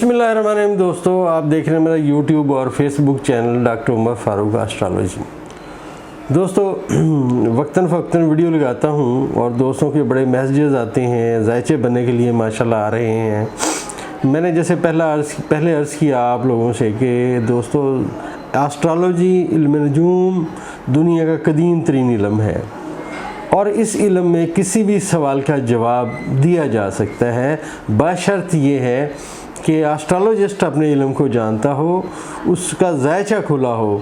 बिस्मिल्लाहिर्रहमानिर्रहीम। दोस्तों, आप देख रहे हैं मेरा यूट्यूब और Facebook channel doctor Umar Farooq astrology. दोस्तों, वक्तन फ़क्तन वीडियो लगाता हूँ और दोस्तों के बड़े मैसेजेस आते हैं, जायचे बनने के लिए माशाल्लाह आ रहे हैं। मैंने जैसे पहले अर्ज़ किया आप लोगों से कि दोस्तों, एस्ट्रोलॉजी इल्म नजूम दुनिया का कदीम तरीन इल्म है और इस इल्म में किसी भी सवाल का जवाब दिया जा सकता है, बशर्त ये है कि एस्ट्रोलॉजिस्ट अपने इल्म को जानता हो, उसका जायचा खुला हो।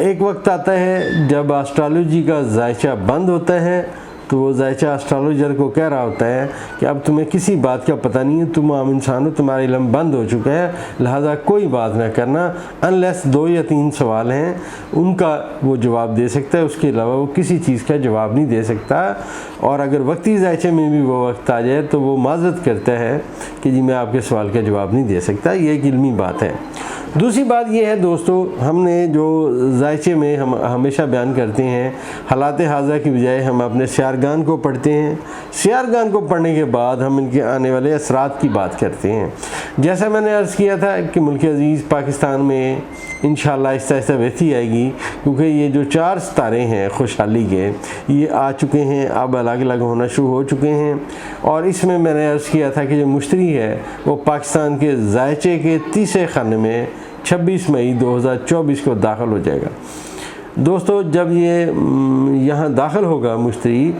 एक वक्त आता है जब एस्ट्रोलॉजी का जायचा बंद होता है तो वो जायचा एस्ट्रोलॉजर को कह रहा होता है कि अब तुम्हें किसी बात का पता नहीं है, तुम आम इंसान हो, तुम्हारा इल्म बंद हो चुका है, लिहाजा कोई बात ना करना। अनलेस 2 या 3 सवाल हैं उनका वो जवाब दे सकता है, उसके अलावा वो किसी चीज़ का जवाब नहीं दे सकता। और अगर वक्ती जायचे में भी वो वक्त आ जाए तो वो माजरत करता है कि जी मैं आपके सवाल का जवाब नहीं दे सकता। ये एक इल्मी बात है। दूसरी बात यह है दोस्तों, हमने जो जायचे में हम हमेशा बयान करते हैं, हालात हाज़ा की बजाय हम अपने सियारगान को पढ़ते हैं। सियारगान को पढ़ने के बाद हम इनके आने वाले असरात की बात करते हैं। जैसा मैंने अर्ज़ किया था कि मुल्क अज़ीज़ पाकिस्तान में इंशाअल्लाह आहिस्ता आहिस्ता बेहतरी आएगी, क्योंकि ये जो 4 सितारे हैं खुशहाली के, ये आ चुके हैं, अब अलग अलग होना शुरू हो चुके हैं। और इसमें मैंने अर्ज़ किया था कि जो मुश्तरी है वो पाकिस्तान के जायचे के तीसरे खाने में 26 मई 2024 को दाखिल हो जाएगा। दोस्तों, जब ये यहाँ दाखिल होगा मुश्तरी,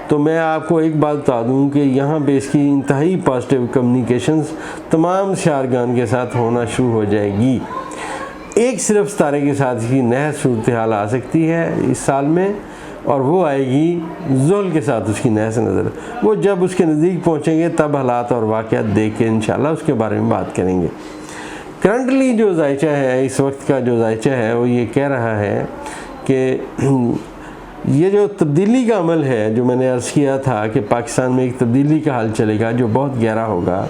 तो मैं आपको एक बात बता दूँ कि यहाँ पे इसकी इंतहाई पॉजिटिव कम्युनिकेशंस तमाम सियारगान के साथ होना शुरू हो जाएगी। एक सिर्फ सितारे के साथ ही नहर सूरत हाल आ सकती है इस साल में, और वो आएगी ज़ुहल के साथ उसकी नहर से नज़र। वो जब उसके नज़दीक पहुँचेंगे तब हालात और वाक़यात देख के इंशाअल्लाह उसके बारे में बात करेंगे। करंटली जो जायचा है, इस वक्त का जो जायचा है, वो ये कह रहा है कि ये जो तब्दीली का अमल है, जो मैंने अर्ज़ किया था कि पाकिस्तान में एक तब्दीली का हाल चलेगा जो बहुत गहरा होगा।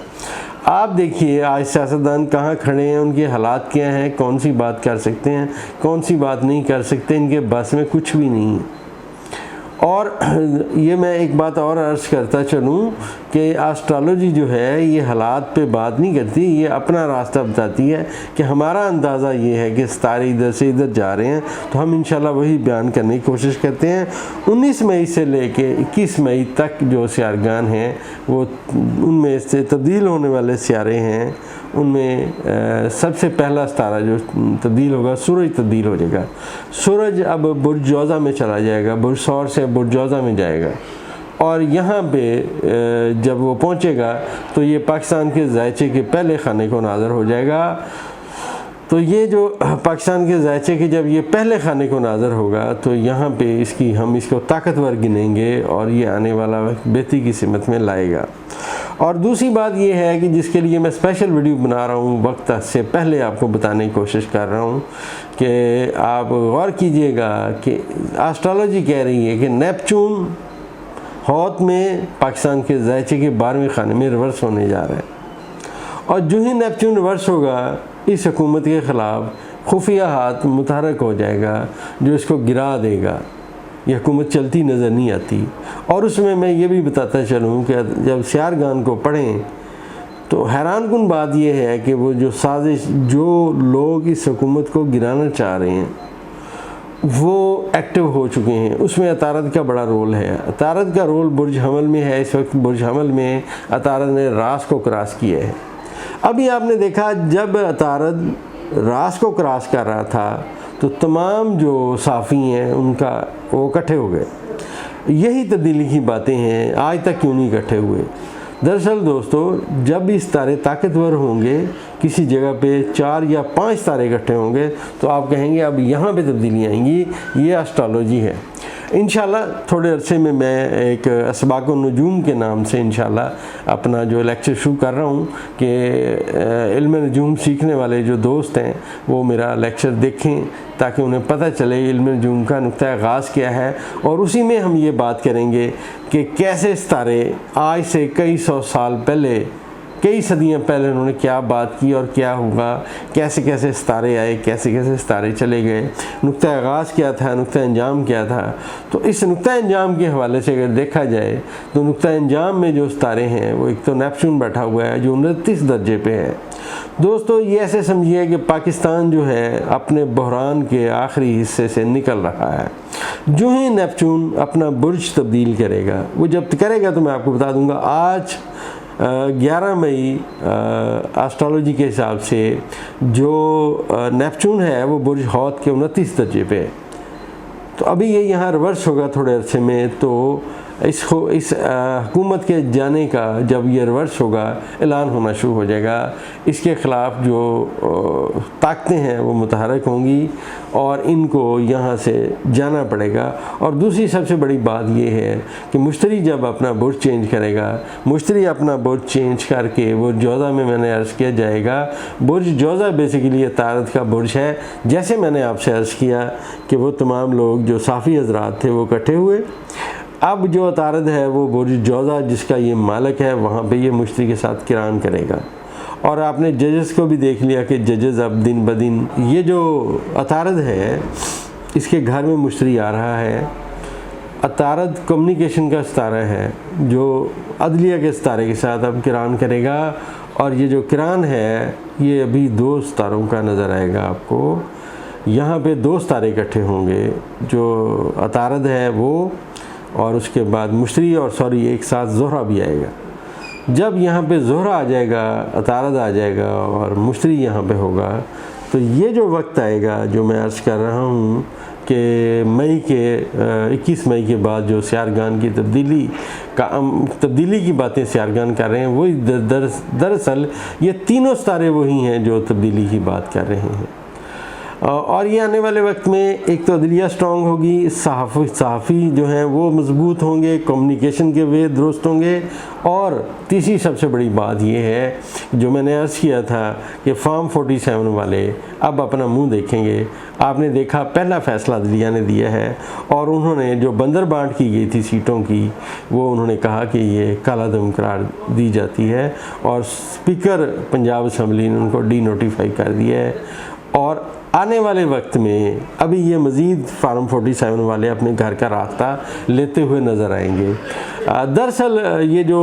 आप देखिए आज सियासतदान कहाँ खड़े हैं, उनके हालात क्या हैं, कौन सी बात कर सकते हैं, कौन सी बात नहीं कर सकते, इनके बस में कुछ भी नहीं है। और ये मैं एक बात और अर्ज़ करता चलूँ कि एस्ट्रोलॉजी जो है ये हालात पे बात नहीं करती, ये अपना रास्ता बताती है कि हमारा अंदाज़ा ये है कि सितारे इधर से इधर जा रहे हैं, तो हम इंशाल्लाह वही बयान करने की कोशिश करते हैं। 19 मई से लेके 21 मई तक जो सियारगान हैं, वो उनमें से तब्दील होने वाले सियारे हैं, उनमें सबसे पहला सितारा जो तब्दील होगा, सूरज तब्दील हो जाएगा। सूरज अब बुर्ज जौज़ा में चला जाएगा, बुर्ज सौर से बुर्ज जौज़ा में जाएगा, और यहाँ पे जब वो पहुँचेगा तो ये पाकिस्तान के जायचे के पहले खाने को नाज़र हो जाएगा। तो ये जो पाकिस्तान के जायचे के जब ये पहले खाने को नाज़र होगा तो यहाँ पे हम इसको ताकतवर गिनेंगे और ये आने वाला वक्त बेहतरी की सिमत में लाएगा। और दूसरी बात ये है कि जिसके लिए मैं स्पेशल वीडियो बना रहा हूँ, वक्त से पहले आपको बताने की कोशिश कर रहा हूँ कि आप गौर कीजिएगा कि एस्ट्रोलॉजी कह रही है कि नेपच्यून हौत में पाकिस्तान के जायचे के 12वें खाने में रिवर्स होने जा रहा है, और जो ही नेपच्यून रिवर्स होगा इस हुकूमत के ख़िलाफ़ खुफिया हाथ मुतहरक हो जाएगा जो इसको गिरा देगा। ये हुकूमत चलती नज़र नहीं आती। और उसमें मैं ये भी बताता चलूँ कि जब सियारगान को पढ़ें तो हैरान कुन बात यह है कि वो जो साजिश, जो लोग इस हुकूमत को गिराना चाह रहे हैं वो एक्टिव हो चुके हैं। उसमें अतारद का बड़ा रोल है। अतारद का रोल बुर्ज हमल में है। इस वक्त बुर्ज हमल में अतारद ने रास को क्रॉस किया है। अभी आपने देखा जब अतारद रास को क्रॉस कर रहा था तो तमाम जो साफ़ी हैं उनका वो इकट्ठे हो गए। यही तब्दीली की बातें हैं, आज तक क्यों नहीं इकट्ठे हुए। दरअसल दोस्तों, जब भी सितारे ताकतवर होंगे, किसी जगह पे 4 या 5 तारे इकट्ठे होंगे तो आप कहेंगे अब यहाँ पे तब्दीली आएंगी। ये एस्ट्रोलॉजी है। इंशाल्लाह थोड़े अरसे में मैं एक असबाक़ नजूम के नाम से इंशाल्लाह अपना जो लेक्चर शुरू कर रहा हूँ कि इल्म नजूम सीखने वाले जो दोस्त हैं वो मेरा लेक्चर देखें ताकि उन्हें पता चले इल्म नजूम का नुक्ता आगाज़ क्या है। और उसी में हम ये बात करेंगे कि कैसे सितारे आज से कई 100 साल पहले कई सदियां पहले उन्होंने क्या बात की और क्या होगा, कैसे कैसे सितारे आए, कैसे कैसे सितारे चले गए, नुक्ता आगाज़ क्या था, नुक्ता अंजाम क्या था। तो इस नुक्ता अंजाम के हवाले से अगर देखा जाए तो नुक्ता अंजाम में जो सितारे हैं वो एक तो नेपच्यून बैठा हुआ है जो 29 दर्जे पे है। दोस्तों ये ऐसे समझिए कि पाकिस्तान जो है अपने बहरान के आखिरी हिस्से से निकल रहा है। जो ही नेपच्यून अपना बुर्ज तब्दील करेगा, वो जब करेगा तो मैं आपको बता दूंगा, आज 11 मई एस्ट्रोलॉजी के हिसाब से जो नेपच्यून है वो बुर्ज हौत के 29 दर्जे पे है। तो अभी ये यहाँ रिवर्स होगा थोड़े अरसे में, तो इस हुकूमत के जाने का जब ये रिवर्स होगा ऐलान होना शुरू हो जाएगा। इसके ख़िलाफ़ जो ताकतें हैं वो मुतहरक होंगी और इनको यहाँ से जाना पड़ेगा। और दूसरी सबसे बड़ी बात ये है कि मुश्तरी जब अपना बुर्ज चेंज करेगा, मुश्तरी अपना बुर्ज चेंज करके वो जोज़ा में मैंने अर्ज़ किया जाएगा। बुर्ज जोज़ा बेसिकली अतारद का बुर्ज है। जैसे मैंने आपसे अर्ज़ किया कि वो तमाम लोग जो साफ़ी हज़रात थे वो इकट्ठे हुए, अब जो अतारद है वो बुर्ज जोज़ा जिसका ये मालिक है वहाँ पे ये मुश्तरी के साथ किरान करेगा। और आपने जजेस को भी देख लिया कि जजेस अब दिन ब दिन ये जो अतारद है इसके घर में मुश्तरी आ रहा है। अतारद कम्युनिकेशन का सितारा है जो अदलिया के सितारे के साथ अब किरान करेगा। और ये जो किरान है ये अभी 2 सितारों का नज़र आएगा आपको। यहाँ पे 2 सितारे इकट्ठे होंगे, जो अतारद है वो और उसके बाद मुश्तरी और सॉरी एक साथ ज़ोहरा भी आएगा। जब यहाँ पे ज़ोहरा आ जाएगा, अतारद आ जाएगा और मुश्तरी यहाँ पे होगा, तो ये जो वक्त आएगा जो मैं अर्ज़ कर रहा हूँ कि मई के 21 मई के बाद जो सियारगान की तब्दीली की बातें सियारगान कर रहे हैं, वही दरअसल ये तीनों सितारे वही हैं जो तब्दीली की बात कर रहे हैं। और ये आने वाले वक्त में एक तो अदलिया स्ट्रॉन्ग होगी, सहाफ़ी जो हैं वो मजबूत होंगे, कम्युनिकेशन के वे दुरुस्त होंगे। और तीसरी सबसे बड़ी बात ये है जो मैंने अर्ज़ किया था कि फार्म 47 वाले अब अपना मुंह देखेंगे। आपने देखा पहला फ़ैसला अदलिया ने दिया है और उन्होंने जो बंदर बांट की गई थी सीटों की, वो उन्होंने कहा कि ये कालादम करार दी जाती है और स्पीकर पंजाब असम्बली ने उनको डी नोटिफाई कर दिया है। और आने वाले वक्त में अभी ये मज़ीद फार्म 47 वाले अपने घर का रास्ता लेते हुए नज़र आएंगे। दरअसल ये जो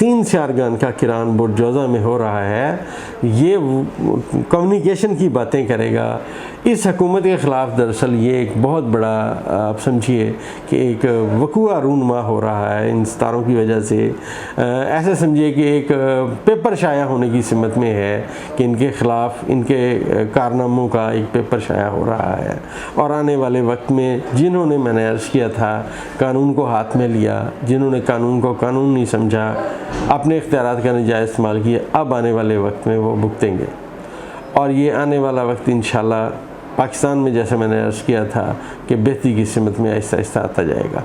3 सियारगान का किरान बुर्ज जोज़ा में हो रहा है, ये कम्युनिकेशन की बातें करेगा। इस हुकूमत के ख़िलाफ़ दरअसल ये एक बहुत बड़ा आप समझिए कि एक वक़ुआ रूनमा हो रहा है इन सितारों की वजह से। ऐसे समझिए कि एक पेपर शाया होने की सिमत में है कि इनके ख़िलाफ़ इनके कारनामों का एक पेपर शाया हो रहा है। और आने वाले वक्त में जिन्होंने मैंने अर्ज़ किया था कानून को हाथ में लिया, जिन्होंने कानून को कानून नहीं समझा, अपने इख्तियारात का नाजायज़ इस्तेमाल किया, अब आने वाले वक्त में वो भुगतेंगे। और ये आने वाला वक्त इंशाअल्लाह पाकिस्तान में जैसे मैंने अर्ज़ किया था कि बेहतरी की सिमत में आहिस्ता आहिस्ता आता जाएगा।